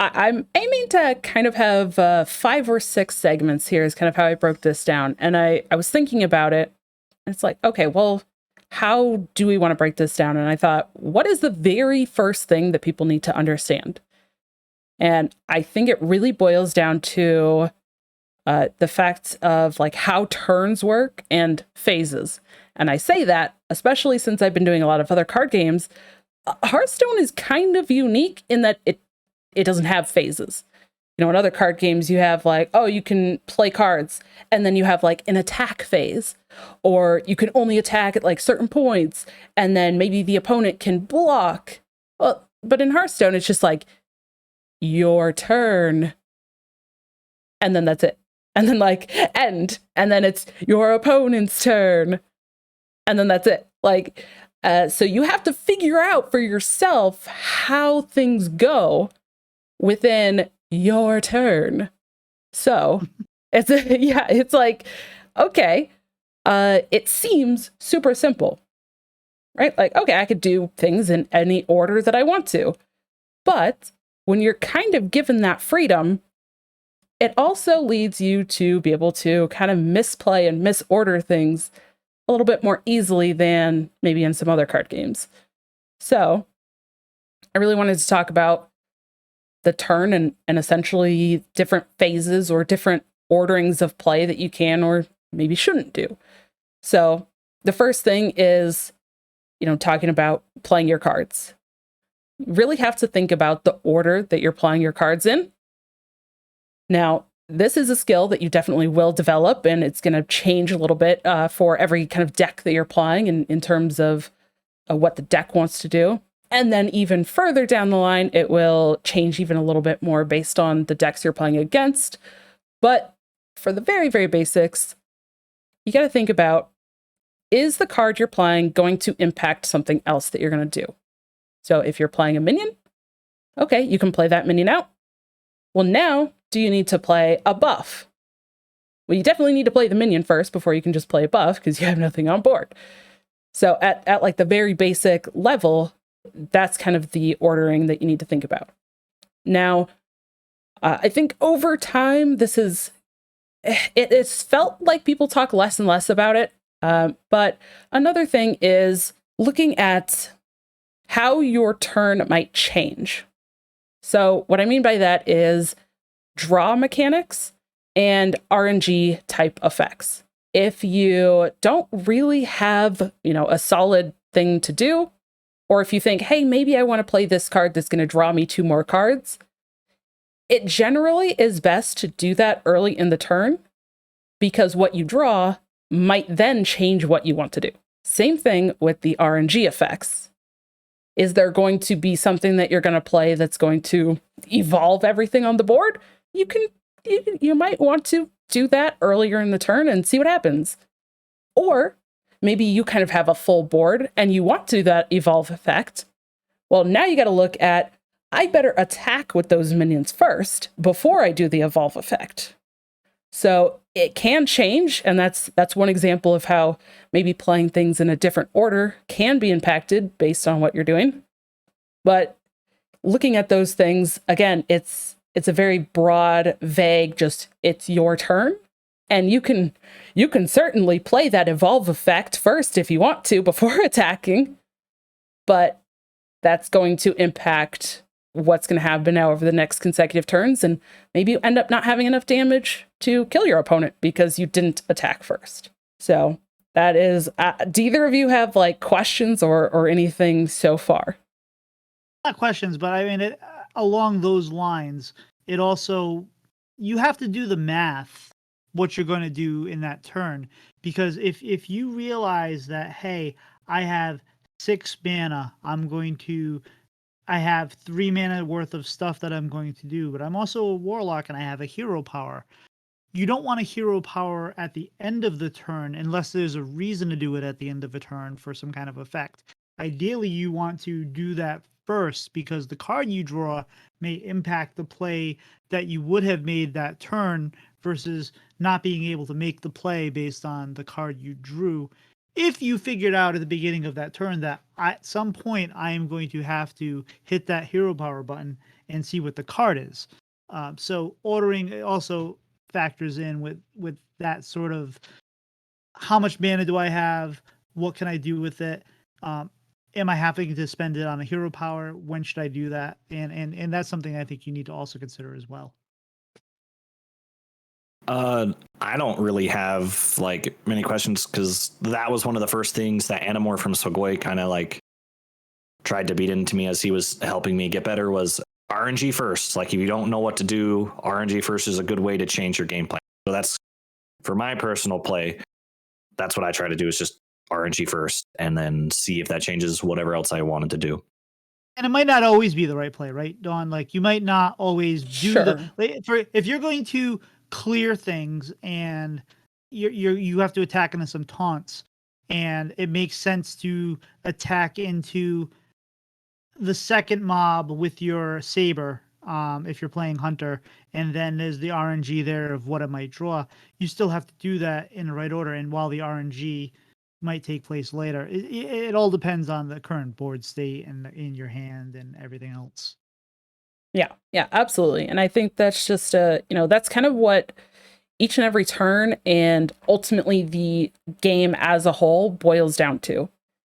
I'm aiming to kind of have 5 or 6 segments here, is kind of how I broke this down. And I was thinking about it, and it's like, okay, well, how do we want to break this down? And I thought, what is the very first thing that people need to understand? And I think it really boils down to the fact of like how turns work and phases. And I say that especially since I've been doing a lot of other card games. Hearthstone is kind of unique in that it doesn't have phases. You know, in other card games, you have like, oh, you can play cards, and then you have like an attack phase, or you can only attack at like certain points, and then maybe the opponent can block. Well, but in Hearthstone, it's just like your turn, and then that's it. And then like end, and then it's your opponent's turn, and then that's it. Like, so you have to figure out for yourself how things go within your turn. So yeah, it's like, okay, it seems super simple, right? Like, okay, I could do things in any order that I want to. But when you're kind of given that freedom, it also leads you to be able to kind of misplay and misorder things a little bit more easily than maybe in some other card games. So I really wanted to talk about the turn and essentially different phases or different orderings of play that you can or maybe shouldn't do. So the first thing is, talking about playing your cards. You really have to think about the order that you're playing your cards in. Now, this is a skill that you definitely will develop, and it's going to change a little bit for every kind of deck that you're playing in terms of what the deck wants to do. And then even further down the line, it will change even a little bit more based on the decks you're playing against. But for the very, very basics, you got to think about, is the card you're playing going to impact something else that you're going to do? So if you're playing a minion, okay, you can play that minion out. Well, now, do you need to play a buff? Well, you definitely need to play the minion first before you can just play a buff because you have nothing on board. So at like the very basic level, that's kind of the ordering that you need to think about. Now, I think over time, it's felt like people talk less and less about it. But another thing is looking at how your turn might change. So what I mean by that is draw mechanics and RNG type effects. If you don't really have, a solid thing to do, or if you think, hey, maybe I want to play this card that's going to draw me 2 more cards, it generally is best to do that early in the turn because what you draw might then change what you want to do. Same thing with the RNG effects. Is there going to be something that you're going to play that's going to evolve everything on the board? You might want to do that earlier in the turn and see what happens. Or maybe you kind of have a full board and you want to do that evolve effect. Well, now you got to look at, I better attack with those minions first before I do the evolve effect. So it can change, and that's one example of how maybe playing things in a different order can be impacted based on what you're doing. But looking at those things, again, it's a very broad, vague, just it's your turn. And you can certainly play that evolve effect first if you want to before attacking. But that's going to impact what's going to happen now over the next consecutive turns, and maybe you end up not having enough damage to kill your opponent because you didn't attack first. So that is, do either of you have like questions or anything so far? Not questions, but I mean, along those lines, it also, you have to do the math, what you're going to do in that turn. Because if you realize that, hey, I have 6 mana, I have 3 mana worth of stuff that I'm going to do, but I'm also a warlock and I have a hero power. You don't want a hero power at the end of the turn unless there's a reason to do it at the end of a turn for some kind of effect. Ideally, you want to do that first because the card you draw may impact the play that you would have made that turn versus not being able to make the play based on the card you drew. if you figured out at the beginning of that turn that at some point I am going to have to hit that hero power button and see what the card is. So ordering also factors in with that sort of, how much mana do I have? What can I do with it? Am I having to spend it on a hero power? When should I do that? And that's something I think you need to also consider as well. I don't really have like many questions because that was one of the first things that Animor from Sogoi kind of like tried to beat into me as he was helping me get better was RNG first. Like if you don't know what to do, RNG first is a good way to change your game plan. So that's for my personal play. That's what I try to do is just RNG first and then see if that changes whatever else I wanted to do. And it might not always be the right play, right, Dawn? Like you might not always do the Sure. if you're going to clear things and you have to attack into some taunts, and it makes sense to attack into the second mob with your saber, if you're playing hunter, and then there's the RNG there of what it might draw. You still have to do that in the right order, and while the RNG might take place later, it all depends on the current board state and in your hand and everything else. Yeah, absolutely. And I think that's just that's kind of what each and every turn and ultimately the game as a whole boils down to,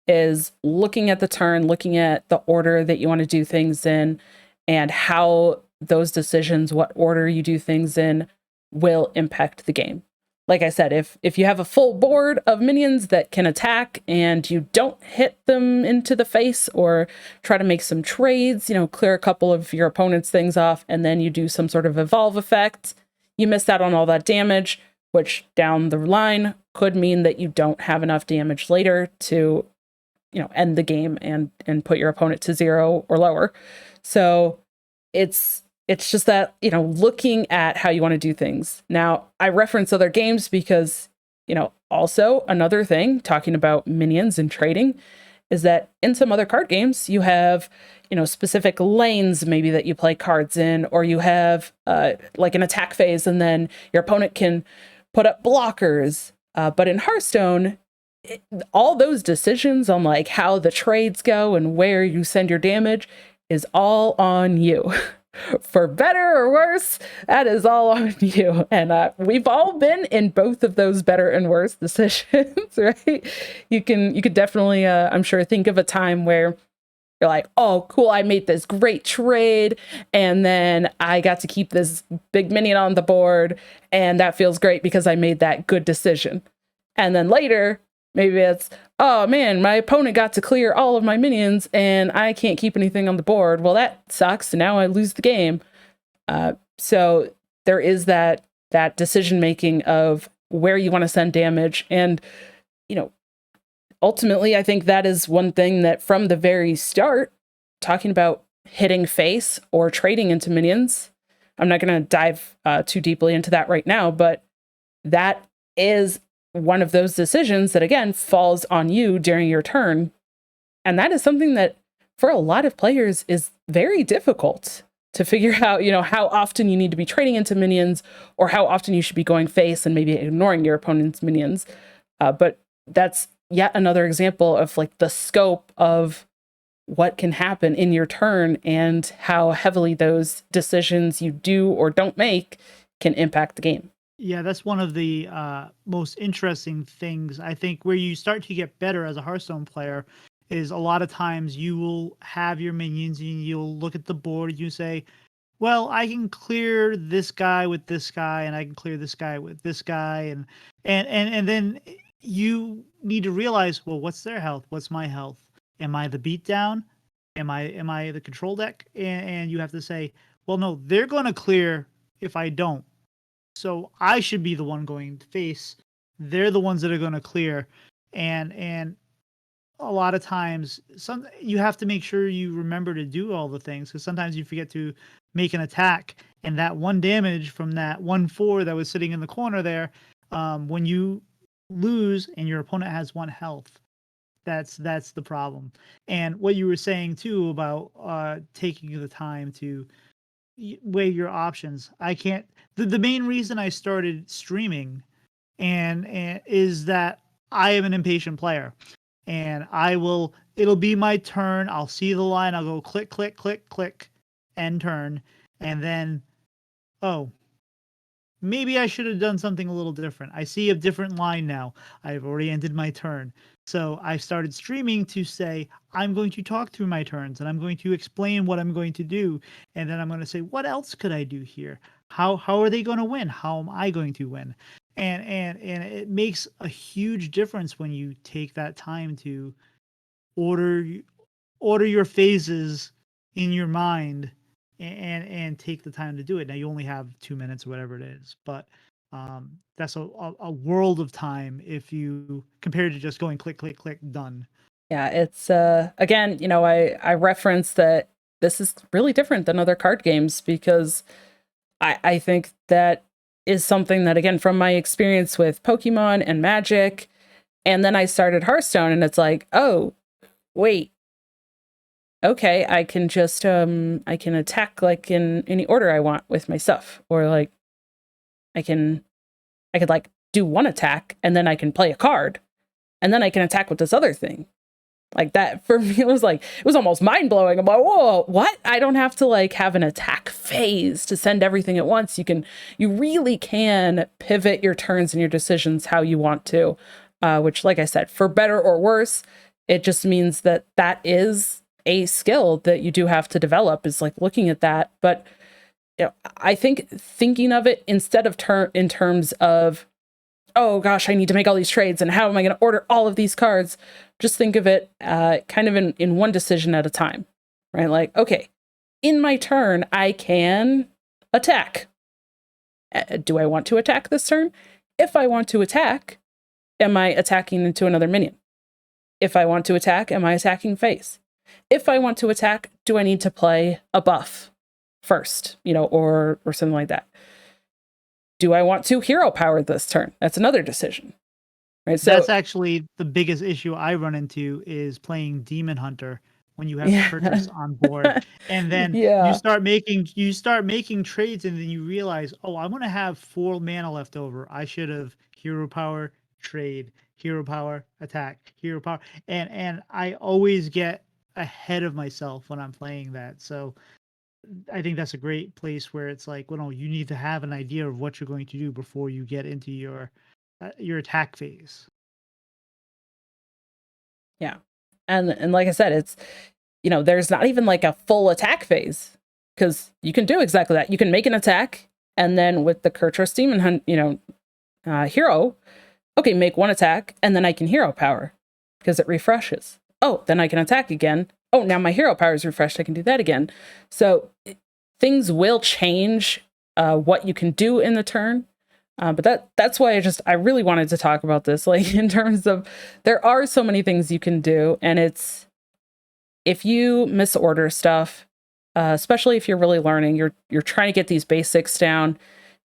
is looking at the turn, looking at the order that you want to do things in, and how those decisions, what order you do things in, will impact the game. Like I said, if you have a full board of minions that can attack and you don't hit them into the face or try to make some trades, clear a couple of your opponent's things off, and then you do some sort of evolve effect, you miss out on all that damage, which down the line could mean that you don't have enough damage later to end the game and put your opponent to 0 or lower. So it's just that, looking at how you want to do things. Now, I reference other games because, also another thing, talking about minions and trading, is that in some other card games, you have, specific lanes maybe that you play cards in, or you have like an attack phase, and then your opponent can put up blockers. But in Hearthstone, all those decisions on like how the trades go and where you send your damage is all on you. For better or worse, that is all on you. And we've all been in both of those better and worse decisions, right? You could definitely, I'm sure, think of a time where you're like, oh, cool, I made this great trade, and then I got to keep this big minion on the board, and that feels great because I made that good decision. And then later, maybe it's, oh man, my opponent got to clear all of my minions and I can't keep anything on the board. Well, that sucks. Now I lose the game. So there is that decision making of where you want to send damage. And, ultimately, I think that is one thing that from the very start, talking about hitting face or trading into minions, I'm not going to dive too deeply into that right now, but that is one of those decisions that, again, falls on you during your turn. And that is something that, for a lot of players, is very difficult to figure out, how often you need to be trading into minions or how often you should be going face and maybe ignoring your opponent's minions. But that's yet another example of like the scope of what can happen in your turn and how heavily those decisions you do or don't make can impact the game. Yeah, that's one of the most interesting things, I think, where you start to get better as a Hearthstone player is a lot of times you will have your minions and you'll look at the board and you say, well, I can clear this guy with this guy and I can clear this guy with this guy, and then you need to realize, well, what's their health? What's my health? Am I the beatdown? Am I the control deck? And you have to say, well, no, they're going to clear if I don't. So I should be the one going to face. They're the ones that are going to clear, and a lot of times, you have to make sure you remember to do all the things, because sometimes you forget to make an attack, and that one damage from that 1/4 that was sitting in the corner there, when you lose and your opponent has 1 health, that's the problem. And what you were saying too about taking the time to weigh your options. I can't. The main reason I started streaming and is that I am an impatient player, and it'll be my turn. I'll see the line. I'll go click, click, click, click, end turn. And then, oh, maybe I should have done something a little different. I see a different line now. I've already ended my turn. So I started streaming to say, I'm going to talk through my turns and I'm going to explain what I'm going to do. And then I'm going to say, what else could I do here? How are they going to win? How am I going to win? And it makes a huge difference when you take that time to order order your phases in your mind and take the time to do it. Now you only have 2 minutes or whatever it is, but that's a world of time if you compare to just going click, click, click, done. Yeah, it's again, you know, I reference that this is really different than other card games because I think that is something that, again, from my experience with Pokemon and Magic, and then I started Hearthstone, and it's like, oh, wait, okay, I can just I can attack like in any order I want with my stuff, or like I could like do one attack and then I can play a card, and then I can attack with this other thing. Like that for me, it was almost mind blowing. I'm like, whoa, what? I don't have to like have an attack phase to send everything at once. You really can pivot your turns and your decisions how you want to, which, like I said, for better or worse, it just means that that is a skill that you do have to develop, is like looking at that. But you know, I think thinking of it instead of in terms of, oh gosh, I need to make all these trades and how am I going to order all of these cards? Just think of it kind of in one decision at a time, right? Like, okay, in my turn, I can attack. Do I want to attack this turn? If I want to attack, am I attacking into another minion? If I want to attack, am I attacking face? If I want to attack, do I need to play a buff first, you know, or something like that? Do I want to hero power this turn? That's another decision, right? So that's actually the biggest issue I run into is playing Demon Hunter when you have purchase on board, and then you start making trades, and then you realize, oh, I'm gonna have 4 mana left over. I should have hero power, trade, hero power, attack, hero power, and I always get ahead of myself when I'm playing that. So I think that's a great place where it's like, well, no, you need to have an idea of what you're going to do before you get into your attack phase. Yeah, and like I said, it's, you know, there's not even like a full attack phase because you can do exactly that. You can make an attack, and then with the Kurtrus Demon Hunt, you know, hero, okay, make one attack, and then I can hero power because it refreshes. Oh, then I can attack again. Oh, now my hero power is refreshed. I can do that again. So things will change what you can do in the turn. But that's why I really wanted to talk about this, like in terms of there are so many things you can do. And it's, if you misorder stuff, especially if you're really learning, you're trying to get these basics down.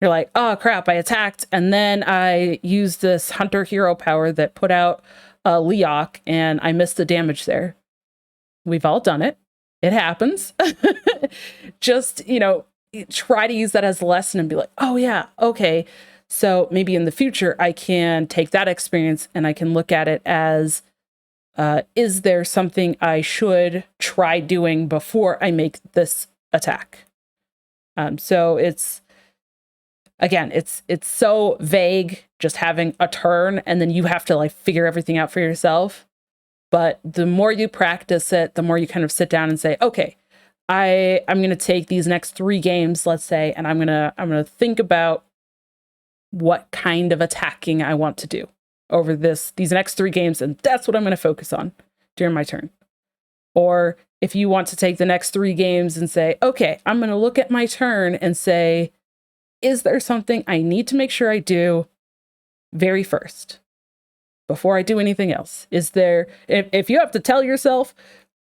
You're like, oh crap, I attacked. And then I used this hunter hero power that put out Leok and I missed the damage there. We've all done it. It happens. Just, you know, try to use that as a lesson and be like, oh yeah, okay. So maybe in the future, I can take that experience and I can look at it as, is there something I should try doing before I make this attack? So it's, again, it's so vague, just having a turn, and then you have to like figure everything out for yourself. But the more you practice it, the more you kind of sit down and say, okay, I'm going to take these next 3 games, let's say, and I'm going to think about what kind of attacking I want to do over these next 3 games, and that's what I'm going to focus on during my turn. Or if you want to take the next 3 games and say, okay, I'm going to look at my turn and say, is there something I need to make sure I do very first before I do anything else? Is there, if you have to tell yourself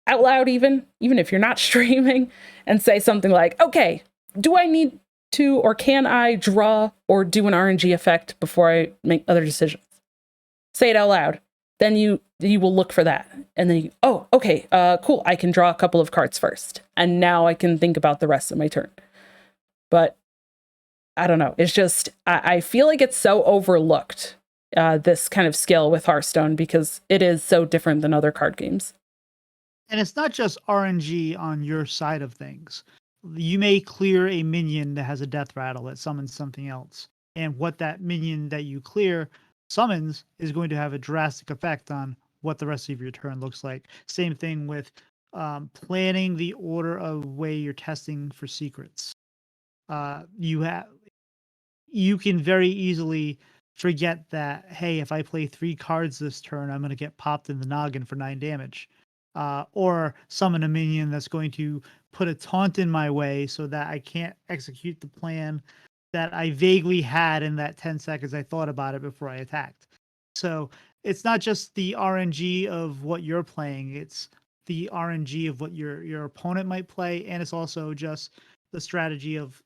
out loud, even if you're not streaming, and say something like, okay, do I need to, or can I draw or do an RNG effect before I make other decisions? Say it out loud. Then you will look for that. And then oh, okay, cool. I can draw a couple of cards first. And now I can think about the rest of my turn. But I don't know. It's just, I feel like it's so overlooked this kind of skill with Hearthstone because it is so different than other card games. And it's not just RNG on your side of things. You may clear a minion that has a death rattle that summons something else. And what that minion that you clear summons is going to have a drastic effect on what the rest of your turn looks like. Same thing with planning the order of way you're testing for secrets. You can very easily forget that, hey, if I play 3 cards this turn, I'm going to get popped in the noggin for 9 damage. Or summon a minion that's going to put a taunt in my way so that I can't execute the plan that I vaguely had in that 10 seconds I thought about it before I attacked. So it's not just the RNG of what you're playing, it's the RNG of what your opponent might play, and it's also just the strategy of,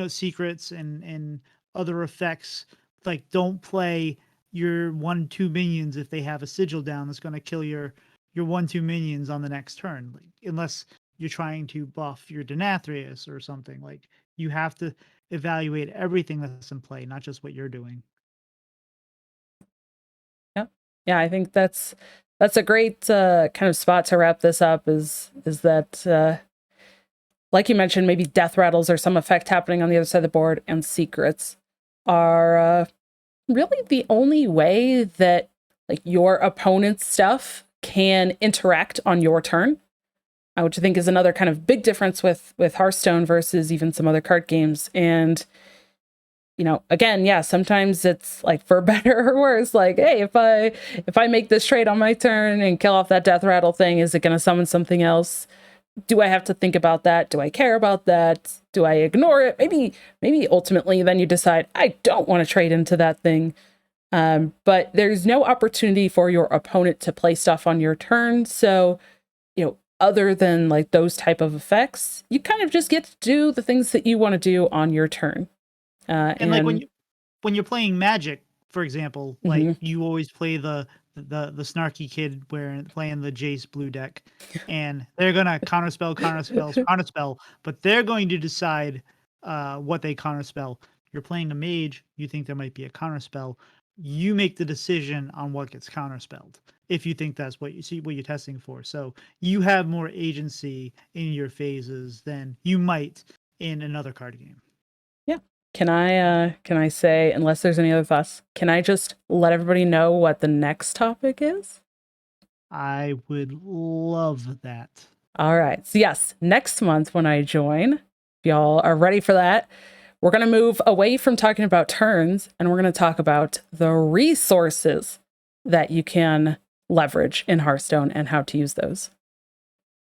secrets and other effects. Like, don't play your 1/2 minions if they have a sigil down that's going to kill your 1/2 minions on the next turn, like, unless you're trying to buff your Denathrius or something. Like, you have to evaluate everything that's in play, not just what you're doing. Yeah, I think that's a great kind of spot to wrap this up. Is that like you mentioned, maybe death rattles or some effect happening on the other side of the board, and secrets are really the only way that like your opponent's stuff can interact on your turn, which I think is another kind of big difference with Hearthstone versus even some other card games. And again, yeah, sometimes it's like for better or worse. Like, hey, if I make this trade on my turn and kill off that death rattle thing, is it going to summon something else? Do I have to think about that? Do I care about that? Do I ignore it? Maybe ultimately then you decide I don't want to trade into that thing. But there's no opportunity for your opponent to play stuff on your turn. So, other than like those type of effects, you kind of just get to do the things that you want to do on your turn. And like when you're playing Magic, for example, like Mhm. you always play the snarky kid playing the Jace blue deck, and they're gonna counterspell, but they're going to decide what they counterspell. You're playing a mage, you think there might be a counterspell. You make the decision on what gets counterspelled if you think that's what you're testing for. So you have more agency in your phases than you might in another card game. Yeah. Can I say, unless there's any other thoughts, can I just let everybody know what the next topic is? I would love that. All right. So yes, next month when I join, if y'all are ready for that, we're going to move away from talking about turns and we're going to talk about the resources that you can leverage in Hearthstone and how to use those.